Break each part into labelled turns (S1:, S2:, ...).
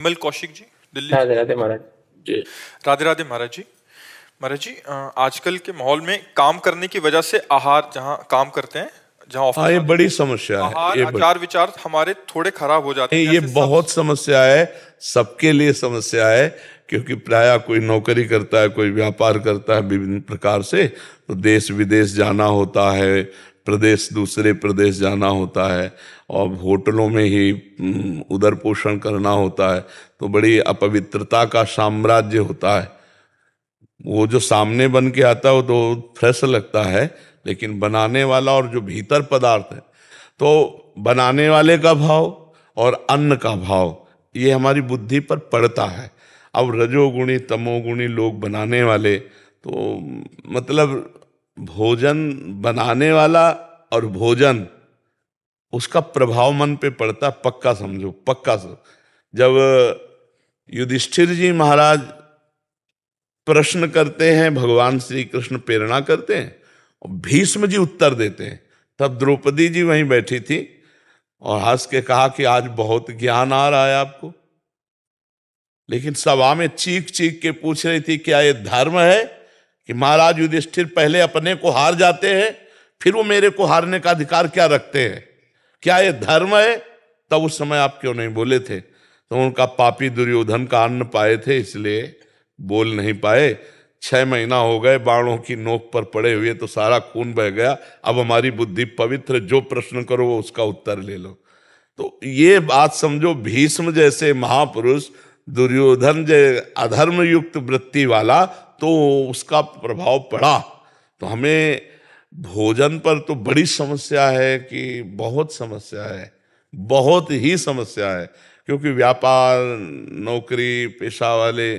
S1: विमल कौशिक जी, दिल्ली से।
S2: राधे राधे महाराज जी।
S1: राधे राधे महाराज जी। महाराज जी, आजकल के माहौल में काम करने की वजह से आहार, जहाँ काम करते हैं, जहाँ
S3: हाँ,
S1: ऑफिस
S3: ये
S1: आदि
S3: बड़ी
S1: में,
S3: समस्या है।
S1: आहार
S3: ये
S1: आचार विचार हमारे थोड़े खराब हो जाते
S3: नहीं,
S1: हैं,
S3: ये
S1: जैसे सब।
S3: बहुत समस्या है। सबके लिए समस्या है, क्योंकि प्रायः कोई नौकरी करता है, कोई व्यापार करता है विभिन्न प्रकार से, तो देश विदेश जाना होता है, प्रदेश दूसरे प्रदेश जाना होता है, और होटलों में ही उदर पोषण करना होता है, तो बड़ी अपवित्रता का साम्राज्य होता है। वो जो सामने बन के आता है वो तो फ्रेश लगता है, लेकिन बनाने वाला और जो भीतर पदार्थ है, तो बनाने वाले का भाव और अन्न का भाव ये हमारी बुद्धि पर पड़ता है। अब रजोगुणी तमोगुणी लोग बनाने वाले, तो मतलब भोजन बनाने वाला और भोजन, उसका प्रभाव मन पे पड़ता, पक्का समझो, पक्का जब युधिष्ठिर जी महाराज प्रश्न करते हैं, भगवान श्री कृष्ण प्रेरणा करते हैं और भीष्म जी उत्तर देते हैं, तब द्रौपदी जी वहीं बैठी थी और हंस के कहा कि आज बहुत ज्ञान आ रहा है आपको। लेकिन सभा में चीख चीख के पूछ रही थी, क्या ये धर्म है कि महाराज युधिष्ठिर पहले अपने को हार जाते हैं, फिर वो मेरे को हारने का अधिकार क्या रखते हैं? क्या ये धर्म है? तब उस समय आप क्यों नहीं बोले थे? तो उनका पापी दुर्योधन का अन्न पाए थे, इसलिए बोल नहीं पाए। 6 महीना हो गए बाणों की नोक पर पड़े हुए, तो सारा खून बह गया। अब हमारी बुद्धि पवित्र, जो प्रश्न करो वो उसका उत्तर ले लो। तो ये बात समझो, भीष्म जैसे महापुरुष, दुर्योधन जैसे अधर्म युक्त वृत्ति वाला, तो उसका प्रभाव पड़ा। तो हमें भोजन पर तो बड़ी समस्या है, कि बहुत समस्या है, बहुत ही समस्या है। क्योंकि व्यापार, नौकरी पेशा वाले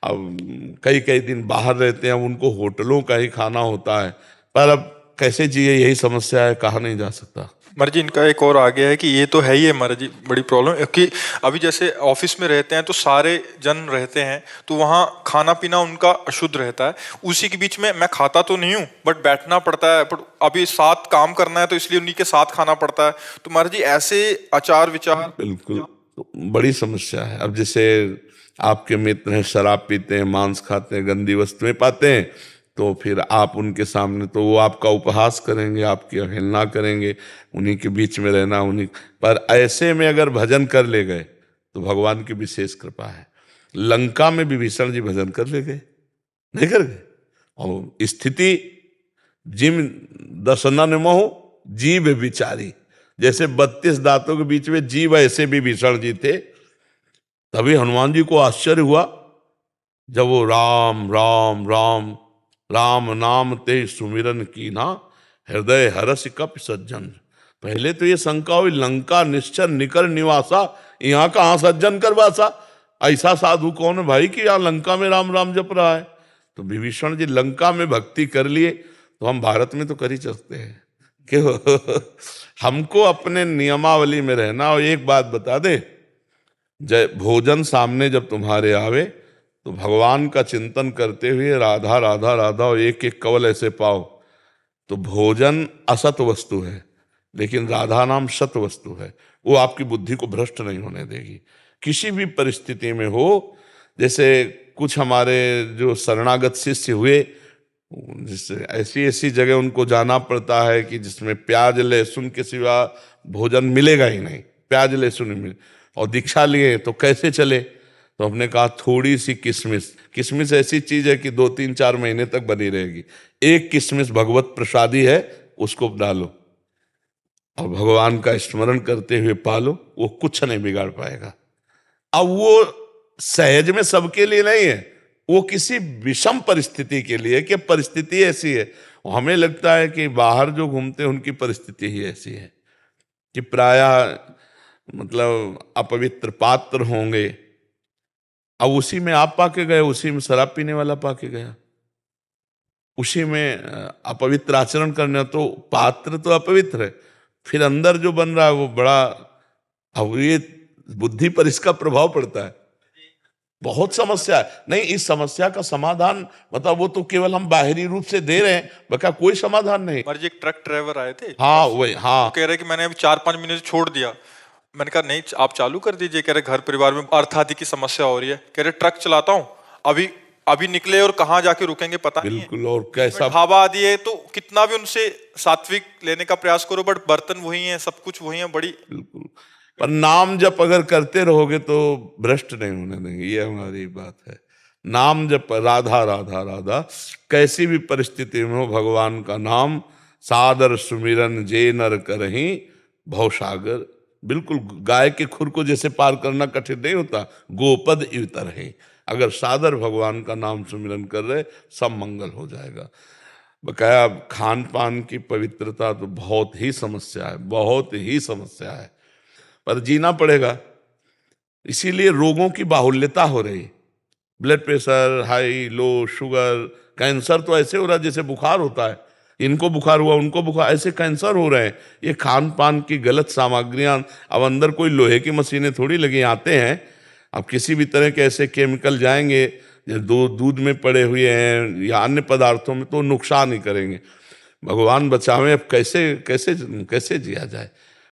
S3: अब कई कई दिन बाहर रहते हैं, उनको होटलों का ही खाना होता है, पर अब कैसे जिए, यही समस्या है, कहा नहीं जा सकता।
S1: महाराज जी, इनका एक और आ गया है कि ये तो है ही है महाराज जी, बड़ी प्रॉब्लम, क्योंकि अभी जैसे ऑफिस में रहते हैं तो सारे जन रहते हैं, तो वहाँ खाना पीना उनका अशुद्ध रहता है। उसी के बीच में मैं खाता तो नहीं हूँ, बट बैठना पड़ता है, बट अभी साथ काम करना है, तो इसलिए उन्हीं के साथ खाना पड़ता है। तो महाराज जी, ऐसे आचार विचार
S3: बिल्कुल, तो बड़ी समस्या है। अब जैसे आपके मित्र हैं, शराब पीते हैं, मांस खाते हैं, गंदी वस्तुएं पाते हैं, तो फिर आप उनके सामने, तो वो आपका उपहास करेंगे, आपकी अवहेलना करेंगे, उन्हीं के बीच में रहना, उन्हीं पर। ऐसे में अगर भजन कर ले गए तो भगवान की विशेष कृपा है। लंका में विभीषण जी भजन कर ले गए, नहीं कर गए? और स्थिति जिम दसनन मोह जीव विचारी, जैसे 32 दांतों के बीच में जीव, ऐसे विभीषण जी थे। तभी हनुमान जी को आश्चर्य हुआ, जब वो राम राम राम राम नाम ते सुमिरन की ना, हृदय हरस कप सज्जन। पहले तो ये शंका हुई, लंका निश्चर निकर निवासा, यहाँ कहाँ सज्जन कर वासा? ऐसा साधु कौन है भाई कि यहाँ लंका में राम राम जप रहा है? तो विभीषण जी लंका में भक्ति कर लिए, तो हम भारत में तो कर ही सकते हैं क्यों? हमको अपने नियमावली में रहना। और एक बात बता दे, जय भोजन सामने जब तुम्हारे आवे, तो भगवान का चिंतन करते हुए राधा राधा राधा और एक एक कवल ऐसे पाओ। तो भोजन असत वस्तु है, लेकिन राधा नाम सत वस्तु है। वो आपकी बुद्धि को भ्रष्ट नहीं होने देगी, किसी भी परिस्थिति में हो। जैसे कुछ हमारे जो शरणागत शिष्य हुए, जिससे ऐसी ऐसी जगह उनको जाना पड़ता है कि जिसमें प्याज लहसुन के सिवा भोजन मिलेगा ही नहीं, प्याज लहसुन ही मिले, और दीक्षा लिए तो कैसे चले? तो हमने कहा थोड़ी सी किशमिश, किशमिश ऐसी चीज है कि 2-3-4 महीने तक बनी रहेगी। एक किशमिश भगवत प्रसादी है, उसको डालो और भगवान का स्मरण करते हुए पालो, वो कुछ नहीं बिगाड़ पाएगा। अब वो सहज में सबके लिए नहीं है, वो किसी विषम परिस्थिति के लिए, कि परिस्थिति ऐसी है। हमें लगता है कि बाहर जो घूमते हैं उनकी परिस्थिति ही ऐसी है कि प्रायः मतलब अपवित्र पात्र होंगे। अब उसी में आप पाके गए, उसी में शराब पीने वाला पाके गया, उसी में अपवित्र आचरण करने, तो पात्र तो अपवित्र है, फिर अंदर जो बन रहा है वो बड़ा। अब ये बुद्धि पर इसका प्रभाव पड़ता है, बहुत समस्या है। नहीं, इस समस्या का समाधान मतलब वो तो केवल हम बाहरी रूप से दे रहे हैं, बका कोई समाधान नहीं।
S1: महाराज जी, एक ट्रक ड्राइवर आए थे,
S3: हाँ वही, हाँ
S1: कह रहे कि मैंने अभी 4-5 महीने से छोड़ दिया, मैंने कहा नहीं आप चालू कर दीजिए। कह रहे घर परिवार में अर्थ आदि की समस्या हो रही है। कह रहे ट्रक चलाता हूँ, अभी अभी निकले और कहाँ जाके रुकेंगे पता नहीं है।
S3: बिल्कुल। और कैसा
S1: ढाबा आदि है तो कितना भी उनसे सात्विक लेने का प्रयास करो बट बर्तन वही है, सब कुछ वही है। बड़ी
S3: बिल्कुल। पर नाम जप अगर करते रहोगे तो भ्रष्ट नहीं होने देंगे, ये हमारी बात है। नाम जप, राधा राधा राधा, कैसी भी परिस्थिति में हो भगवान का नाम सादर सुमिरन जे नर करहीं भवसागर। बिल्कुल, गाय के खुर को जैसे पार करना कठिन नहीं होता, गोपद इवतर है। अगर सादर भगवान का नाम सुमिरन कर रहे, सब मंगल हो जाएगा। बकाया खान पान की पवित्रता तो बहुत ही समस्या है, बहुत ही समस्या है, पर जीना पड़ेगा। इसीलिए रोगों की बाहुल्यता हो रही, ब्लड प्रेशर हाई, लो, शुगर, कैंसर तो ऐसे हो रहा है जैसे बुखार होता है। इनको बुखार हुआ, उनको बुखार, ऐसे कैंसर हो रहे हैं। ये खान पान की गलत सामग्रियां। अब अंदर कोई लोहे की मशीनें थोड़ी लगी, आते हैं अब किसी भी तरह के ऐसे केमिकल जाएंगे जो दूध में पड़े हुए हैं या अन्य पदार्थों में, तो नुकसान ही करेंगे। भगवान बचावे। अब कैसे कैसे कैसे जिया जाए।